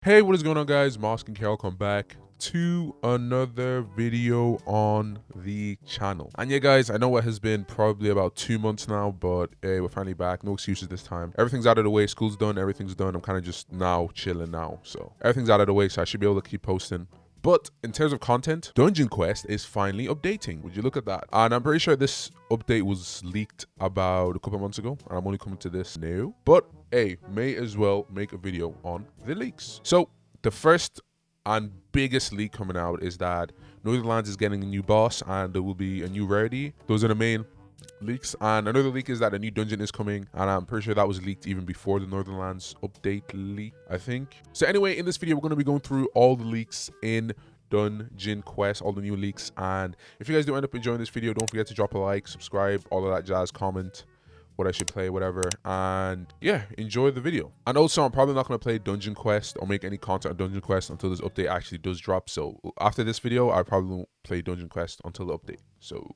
Hey, what is going on, guys? Mosk and Carol come back to another video on the channel. And yeah, guys, I know it has been probably about 2 months now, but hey, we're finally back. No excuses this time. Everything's out of the way. School's done. Everything's done. I'm kind of just now chilling now. So everything's out of the way, so I should be able to keep posting. But in terms of content, Dungeon Quest is finally updating. Would you look at that? And I'm pretty sure this update was leaked about a couple months ago, and I'm only coming to this now. But hey, may as well make a video on the leaks. So the first and biggest leak coming out is that Northernlands is getting a new boss and there will be a new rarity. Those are the main leaks. And another leak is that a new dungeon is coming, and I'm pretty sure that was leaked even before the Northernlands update leak, I think. So anyway, in this video we're going to be going through all the leaks in Dungeon Quest, all the new leaks. And if you guys do end up enjoying this video, don't forget to drop a like, subscribe, all of that jazz, comment what I should play, whatever, and yeah, enjoy the video. And also, I'm probably not going to play Dungeon Quest or make any content on Dungeon Quest until this update actually does drop. So after this video, I probably won't play Dungeon Quest until the update. So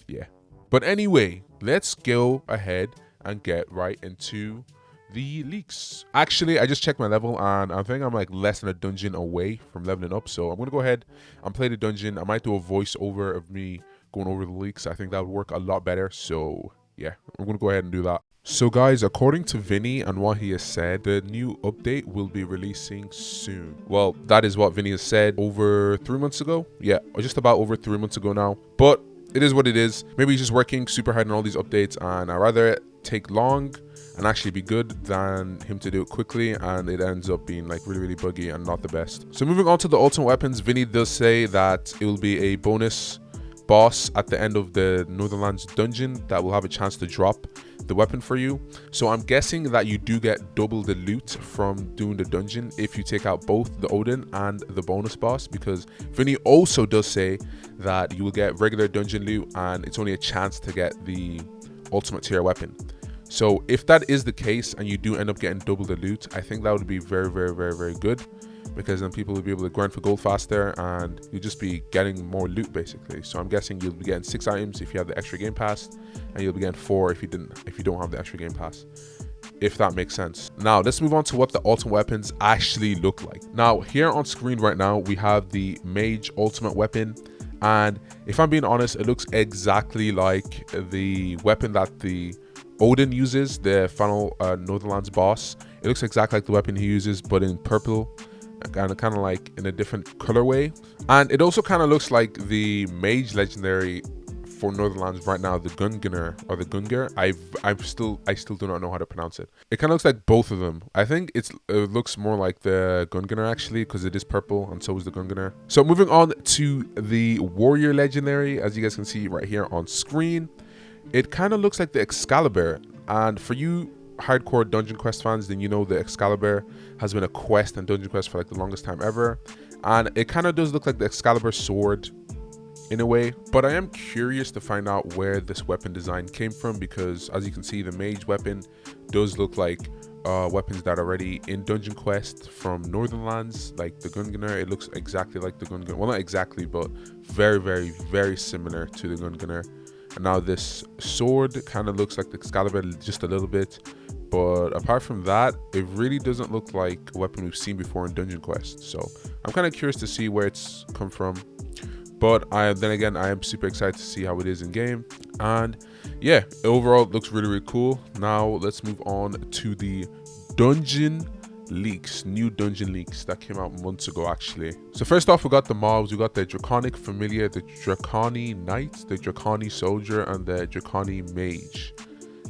yeah, but anyway, let's go ahead and get right into the leaks. Actually, I just checked my level and I think I'm like less than a dungeon away from leveling up. So I'm going to go ahead and play the dungeon. I might do a voiceover of me going over the leaks. I think that would work a lot better. So yeah, I'm gonna go ahead and do that. So guys, according to Vinny and what he has said, the new update will be releasing soon. Well, that is what Vinny has said over 3 months ago. Yeah, or just about over 3 months ago now. But it is what it is. Maybe he's just working super hard on all these updates, and I'd rather it take long and actually be good than him to do it quickly and it ends up being like really buggy and not the best. So moving on to the ultimate weapons, Vinny does say that it will be a bonus boss at the end of the Northernlands dungeon that will have a chance to drop the weapon for you. So I'm guessing that you do get double the loot from doing the dungeon if you take out both the Odin and the bonus boss, because Vinny also does say that you will get regular dungeon loot and it's only a chance to get the ultimate tier weapon. So if that is the case and you do end up getting double the loot, I think that would be very good, because then people will be able to grind for gold faster and you'll just be getting more loot basically. So I'm guessing you'll be getting 6 items if you have the extra game pass, and you'll be getting 4 if you don't have the extra game pass, if that makes sense. Now let's move on to what the ultimate weapons actually look like. Now here on screen right now we have the mage ultimate weapon, and if I'm being honest, it looks exactly like the weapon that the Odin uses, the final Northernlands boss. It looks exactly like the weapon he uses, but in purple, kind of like in a different colorway. And it also kind of looks like the mage legendary for Northernlands right now, the Gungunner or the Gungar. I still do not know how to pronounce it. It kind of looks like both of them. I think it looks more like the Gungunner actually, because it is purple and so is the Gungunner. So moving on to the warrior legendary, as you guys can see right here on screen, it kind of looks like the Excalibur. And for you hardcore Dungeon Quest fans, then you know the Excalibur has been a quest in Dungeon Quest for like the longest time ever, and it kind of does look like the Excalibur sword in a way. But I am curious to find out where this weapon design came from, because as you can see, the mage weapon does look like weapons that are already in Dungeon Quest from Northernlands, like the Gungunner. It looks exactly like the Gungunner. Well, not exactly, but very similar to the Gungunner. And now this sword kind of looks like the Excalibur just a little bit, but apart from that, it really doesn't look like a weapon we've seen before in Dungeon Quest. So I'm kind of curious to see where it's come from, but then again, I am super excited to see how it is in game. And yeah, overall it looks really cool. Now let's move on to the dungeon leaks, new dungeon leaks that came out months ago actually. So first off, we got the mobs. We got the Draconic Familiar, the Draconi Knight, the Draconi Soldier, and the Draconi Mage.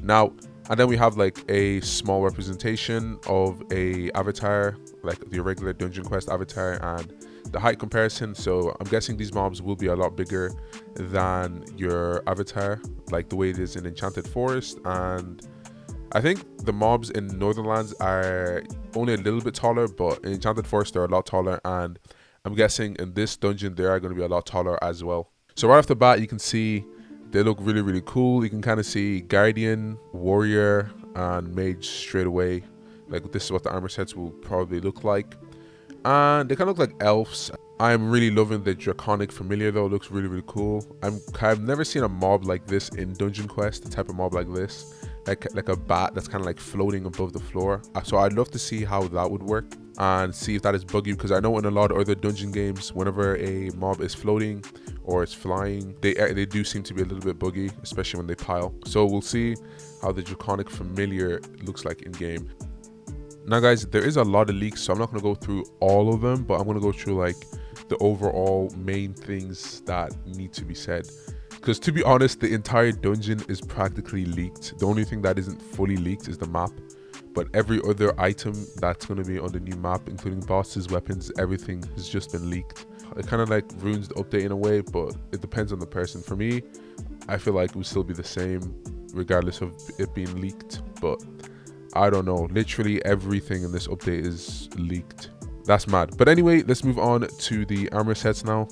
Now, and then we have like a small representation of a avatar, like the regular Dungeon Quest avatar, and the height comparison. So I'm guessing these mobs will be a lot bigger than your avatar, like the way it is in Enchanted Forest. And I think the mobs in Northernlands are only a little bit taller, but in Enchanted Forest they're a lot taller, and I'm guessing in this dungeon they are going to be a lot taller as well. So right off the bat, you can see they look really cool. You can kind of see Guardian, Warrior, and Mage straight away. Like this is what the armor sets will probably look like, and they kind of look like elves. I'm really loving the Draconic Familiar though. It looks really cool. I've never seen a mob like this in Dungeon Quest, the type of mob like this. Like a bat that's kind of like floating above the floor. So I'd love to see how that would work. and see if that is buggy, because I know in a lot of other dungeon games, whenever a mob is floating or it's flying, they do seem to be a little bit buggy, especially when they pile. So we'll see how the Draconic Familiar looks like in game. Now guys, there is a lot of leaks, so I'm not going to go through all of them, but I'm going to go through like the overall main things that need to be said. Because to be honest, the entire dungeon is practically leaked. The only thing that isn't fully leaked is the map, but every other item that's going to be on the new map, including bosses, weapons, everything has just been leaked. It kind of like ruins the update in a way, but it depends on the person. For me, I feel like it would still be the same regardless of it being leaked, but I don't know. Literally everything in this update is leaked. That's mad. But anyway, let's move on to the armor sets now.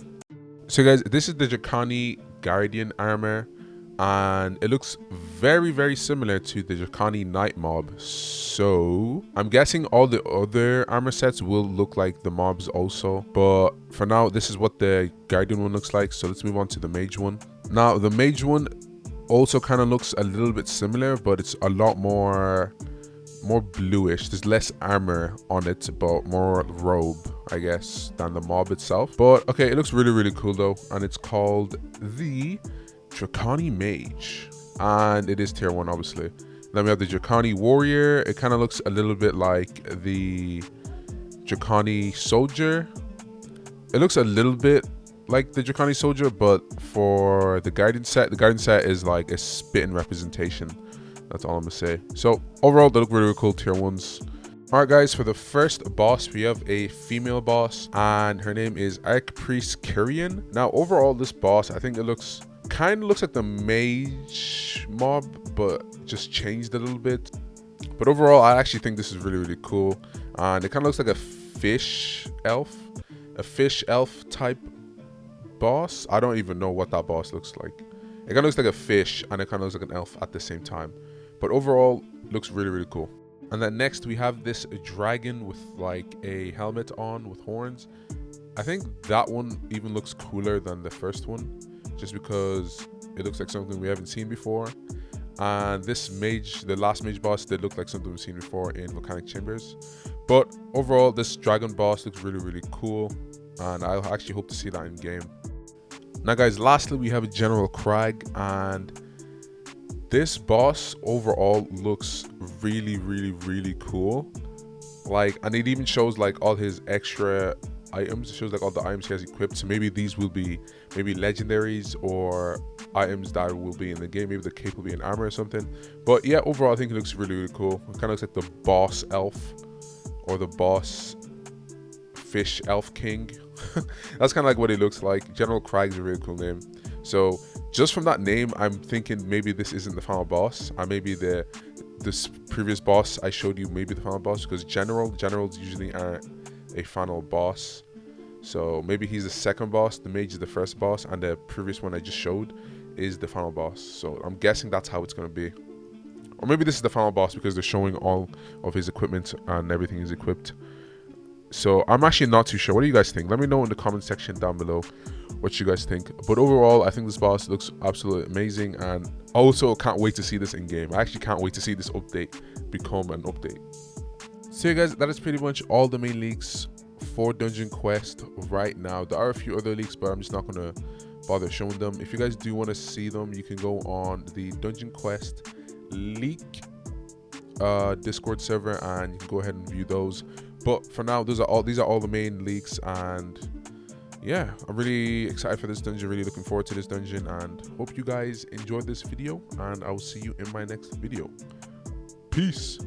So guys, this is the Draconi Guardian armor, and it looks very similar to the Draconi Night mob. So I'm guessing all the other armor sets will look like the mobs also, but for now this is what the Guardian one looks like. So let's move on to the Mage one. Now the Mage one also kind of looks a little bit similar, but it's a lot more bluish. There's less armor on it, but more robe, I guess, than the mob itself. But okay, it looks really cool though, and it's called the Draconi Mage, and it is tier 1 obviously. Then we have the Draconi Warrior. It kind of looks a little bit like the Draconi Soldier. It looks a little bit like the Draconi Soldier, but for the Guardian set is like a spitting representation. That's all I'm gonna say. So overall, they look really cool, tier 1s. All right guys, for the first boss, we have a female boss, and her name is Archpriest Kyrian. Now overall, this boss, I think it kind of looks like the mage mob, but just changed a little bit. But overall, I actually think this is really cool, and it kind of looks like a fish elf type boss. I don't even know what that boss looks like. It kind of looks like a fish, and it kind of looks like an elf at the same time. But overall, looks really cool. And then next we have this dragon with like a helmet on with horns. I think that one even looks cooler than the first one, just because it looks like something we haven't seen before. And this mage, the last mage boss, did look like something we've seen before in Volcanic Chambers. But overall, this dragon boss looks really cool, and I actually hope to see that in game. Now guys, lastly we have General Crag, and this boss overall looks really cool. Like, and it even shows like all his extra items. It shows like all the items he has equipped. So maybe these will be maybe legendaries or items that will be in the game. Maybe the cape will be in armor or something. But yeah, overall I think it looks really cool. It kind of looks like the boss elf or the boss fish elf king. That's kind of like what it looks like. General Crag's a really cool name. So just from that name, I'm thinking maybe this isn't the final boss, and maybe this previous boss I showed you maybe the final boss, because generals usually aren't a final boss. So maybe he's the second boss, the mage is the first boss, and the previous one I just showed is the final boss. So I'm guessing that's how it's going to be. Or maybe this is the final boss because they're showing all of his equipment and everything is equipped. So I'm actually not too sure. What do you guys think? Let me know in the comment section down below what you guys think. But overall, I think this boss looks absolutely amazing, and also can't wait to see this in game. I actually can't wait to see this update become an update. So yeah guys, that is pretty much all the main leaks for Dungeon Quest right now. There are a few other leaks, but I'm just not gonna bother showing them. If you guys do want to see them, you can go on the Dungeon Quest leak Discord server and you can go ahead and view those. But for now, these are all the main leaks, and yeah, I'm really excited for this dungeon, really looking forward to this dungeon, and hope you guys enjoyed this video, and I will see you in my next video. Peace.